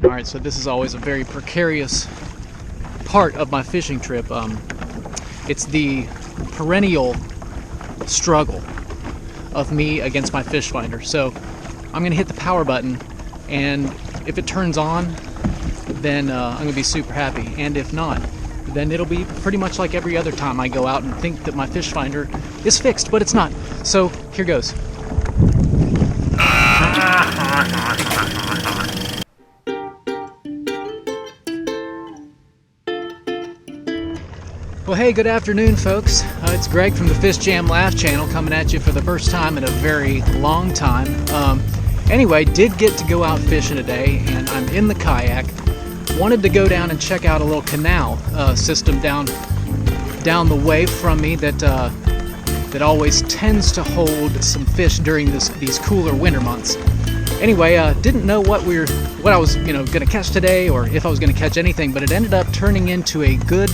Alright, so this is always a very precarious part of my fishing trip. It's the perennial struggle of me against my fish finder. So I'm gonna hit the power button, and if it turns on, then I'm gonna be super happy. And if not, then it'll be pretty much like every other time I go out and think that my fish finder is fixed, but it's not. So here goes. Well, hey, good afternoon, folks. It's Greg from the Fish Jam Laugh channel coming at you for the first time in a very long time. Anyway, did get to go out fishing today, and I'm in the kayak. Wanted to go down and check out a little canal system down the way from me that always tends to hold some fish during these cooler winter months. Anyway, didn't know what I was gonna catch today, or if I was gonna catch anything, but it ended up turning into a good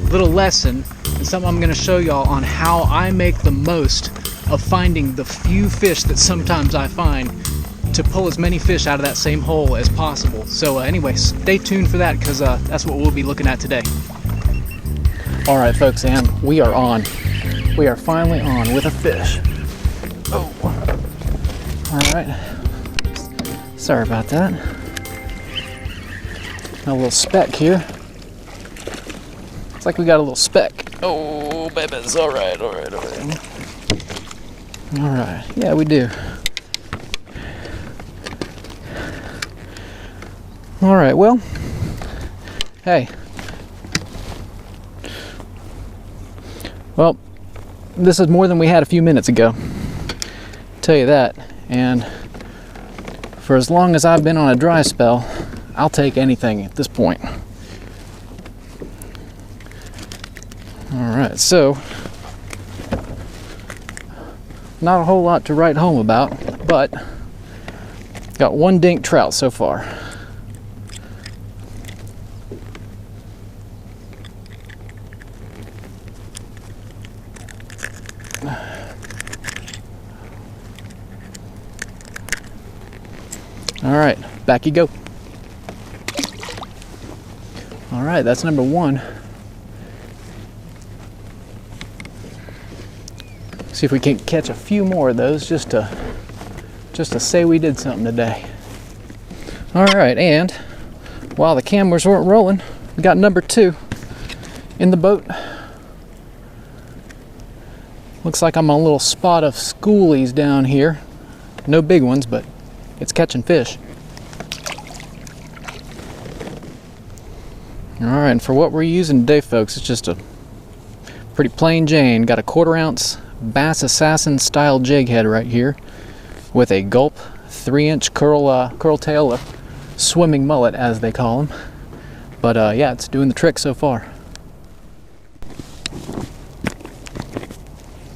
little lesson and something I'm gonna show y'all on how I make the most of finding the few fish that sometimes I find, to pull as many fish out of that same hole as possible. So anyway, stay tuned for that, because that's what we'll be looking at today. All right, folks, and we are on. We are finally on with a fish. Oh, all right. Sorry about that. A little speck here. Looks like we got a little speck. Oh, babies, all right. All right, yeah, we do. All right, well, hey. Well, this is more than we had a few minutes ago. I'll tell you that. And for as long as I've been on a dry spell, I'll take anything at this point. All right, so not a whole lot to write home about, but got one dink trout so far. All right, back you go. All right, that's number one. See if we can catch a few more of those, just to say we did something today. All right, and while the cameras weren't rolling, we got number two in the boat. Looks like I'm on a little spot of schoolies down here. No big ones, but it's catching fish. All right, and for what we're using today, folks, it's just a pretty plain Jane. Got a 1/4 ounce Bass Assassin style jig head right here with a gulp 3-inch curl tail, swimming mullet as they call them. But yeah, it's doing the trick so far.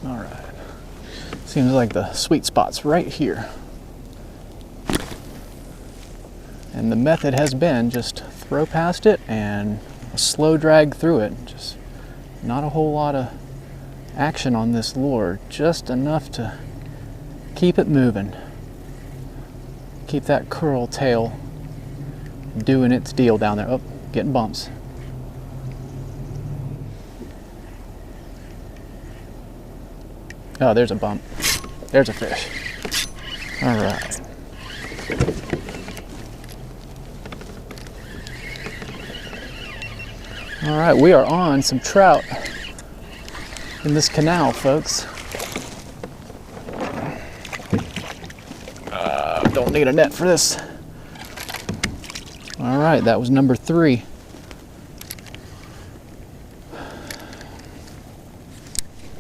All right, seems like the sweet spot's right here. And the method has been just throw past it and a slow drag through it. Just not a whole lot of action on this lure, just enough to keep it moving. Keep that curl tail doing its deal down there. Oh, getting bumps. Oh, there's a bump. There's a fish. All right. All right, we are on some trout in this canal, folks. Don't need a net for this. All right, that was number 3.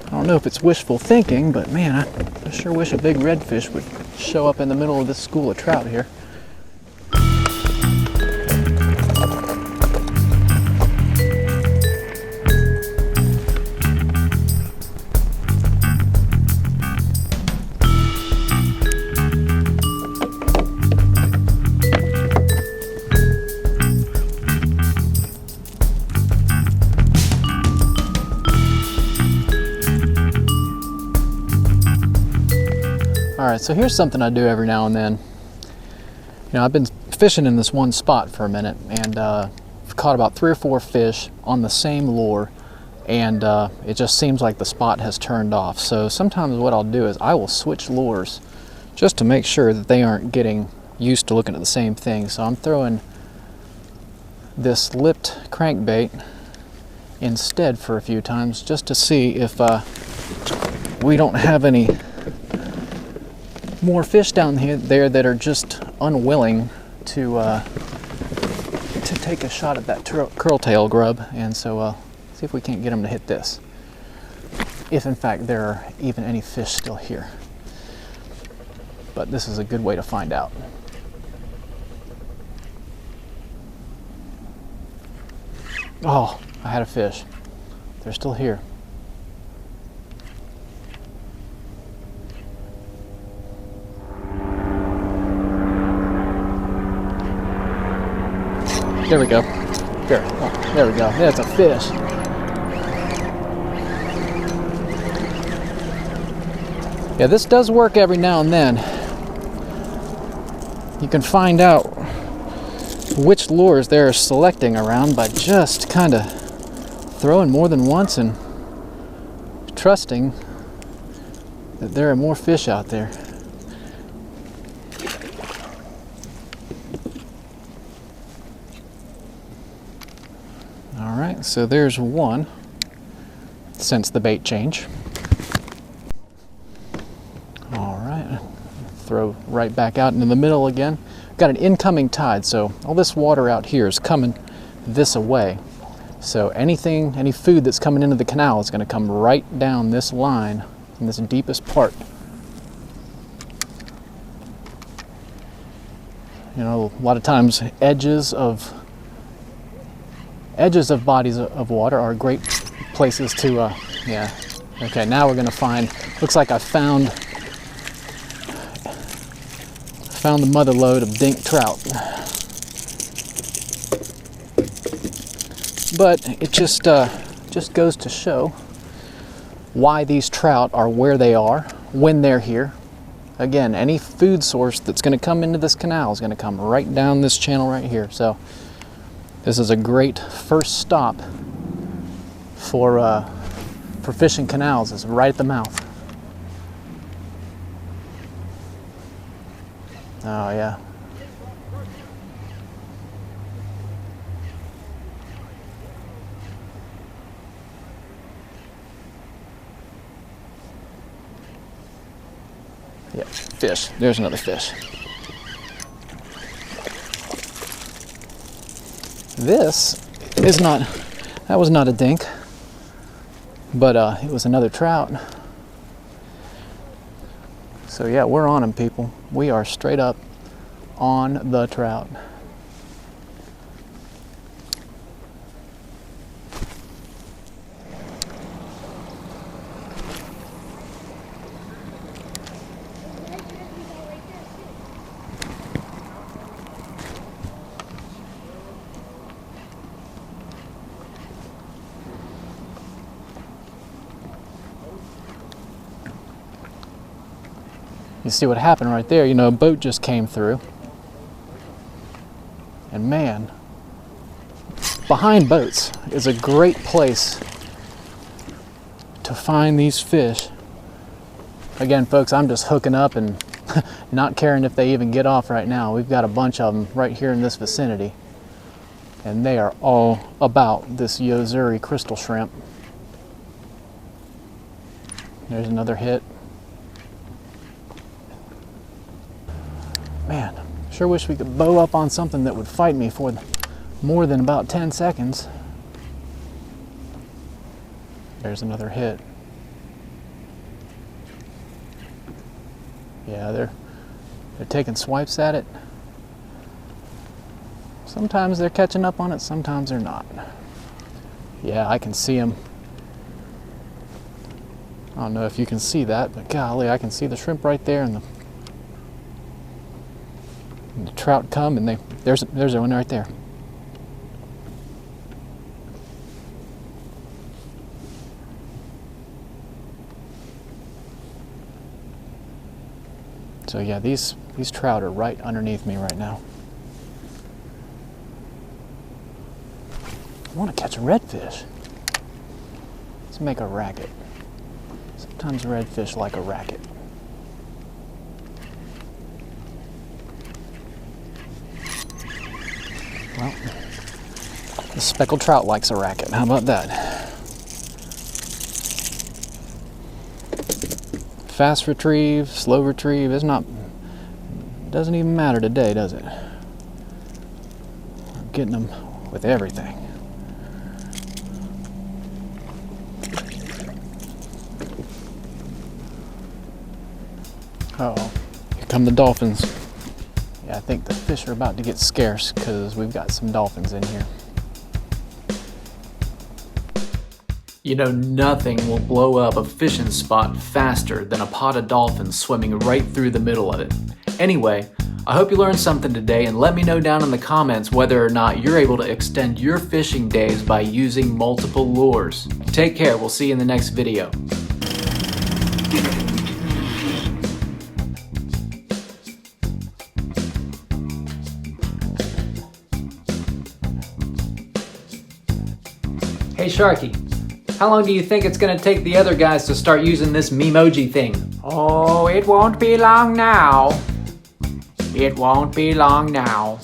I don't know if it's wishful thinking, but man, I sure wish a big redfish would show up in the middle of this school of trout here. All right, so here's something I do every now and then. You know, I've been fishing in this one spot for a minute, and I've caught about 3 or 4 fish on the same lure, and it just seems like the spot has turned off. So sometimes what I'll do is I will switch lures just to make sure that they aren't getting used to looking at the same thing. So I'm throwing this lipped crankbait instead for a few times, just to see if we don't have any more fish down there that are just unwilling to take a shot at that curltail grub. And so see if we can't get them to hit this, if in fact there are even any fish still here. But this is a good way to find out. Oh, I had a fish. They're still here. There we go. There. Oh, there we go. That's a fish. Yeah, this does work every now and then. You can find out which lures they're selecting around by just kind of throwing more than once and trusting that there are more fish out there. All right, so there's one since the bait change. All right, throw right back out into the middle again. Got an incoming tide, so all this water out here is coming this way. So any food that's coming into the canal is going to come right down this line in this deepest part. You know, a lot of times edges of bodies of water are great places to, yeah. Okay, now we're going to find, looks like I found the mother lode of dink trout. But it just goes to show why these trout are where they are when they're here. Again, any food source that's going to come into this canal is going to come right down this channel right here. So this is a great first stop for fishing canals. It's right at the mouth. Oh yeah. Yeah, fish. There's another fish. This is not, that was not a dink, but it was another trout. So yeah, we're on them, people. We are straight up on the trout. You see what happened right there? You know, a boat just came through. And man, behind boats is a great place to find these fish. Again, folks, I'm just hooking up and not caring if they even get off right now. We've got a bunch of them right here in this vicinity. And they are all about this Yozuri crystal shrimp. There's another hit. Man, sure wish we could bow up on something that would fight me for more than about 10 seconds. There's another hit. Yeah, they're taking swipes at it. Sometimes they're catching up on it, sometimes they're not. Yeah, I can see them. I don't know if you can see that, but golly, I can see the shrimp right there, and the trout come, and there's one right there. So yeah, these trout are right underneath me right now. I want to catch a redfish. Let's make a racket. Sometimes redfish like a racket. Well, the speckled trout likes a racket. How about that? Fast retrieve, slow retrieve, doesn't even matter today, does it? I'm getting them with everything. Uh-oh, here come the dolphins. Yeah, I think the fish are about to get scarce because we've got some dolphins in here. You know, nothing will blow up a fishing spot faster than a pod of dolphins swimming right through the middle of it. Anyway, I hope you learned something today, and let me know down in the comments whether or not you're able to extend your fishing days by using multiple lures. Take care, we'll see you in the next video. Hey Sharky, how long do you think it's gonna take the other guys to start using this memoji thing? Oh, it won't be long now. It won't be long now.